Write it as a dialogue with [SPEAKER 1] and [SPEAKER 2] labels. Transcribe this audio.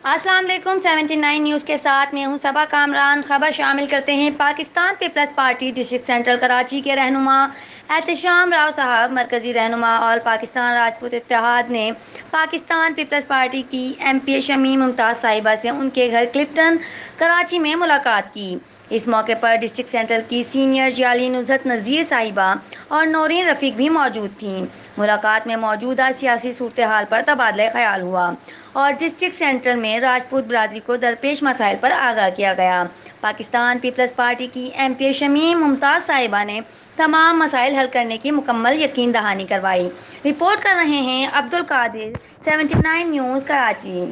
[SPEAKER 1] अस्सलाम वालेकुम 79 न्यूज़ के साथ मैं हूं सबा कामरान। खबर शामिल करते हैं। पाकिस्तान पीपल्स पार्टी डिस्ट्रिक्ट सेंट्रल कराची के रहनुमा एहतशाम राव साहब, मरकज़ी रहनुमा और पाकिस्तान राजपूत इत्तेहाद ने पाकिस्तान पीपल्स पार्टी की एमपी शमीम मुमताज़ साहिबा से उनके घर क्लिफ्टन कराची में मुलाकात की। इस मौके पर डिस्ट्रिक्ट सेंट्रल की सीनियर जाली नुज़हत नज़ीर साहिबा और नौरीन रफ़ीक भी मौजूद थीं। मुलाकात में मौजूदा सियासी सूरत हाल पर तबादला ख्याल हुआ और डिस्ट्रिक्ट सेंट्रल में राजपूत बरादरी को दरपेश मसाइल पर आगाह किया गया। पाकिस्तान पीपल्स पार्टी की एमपी शमीम मुमताज़ साहिबा ने तमाम मसाइल हल करने की मुकम्मल यकीन दहानी करवाई। रिपोर्ट कर रहे हैं अब्दुल कादिर, 79 न्यूज़ कराची।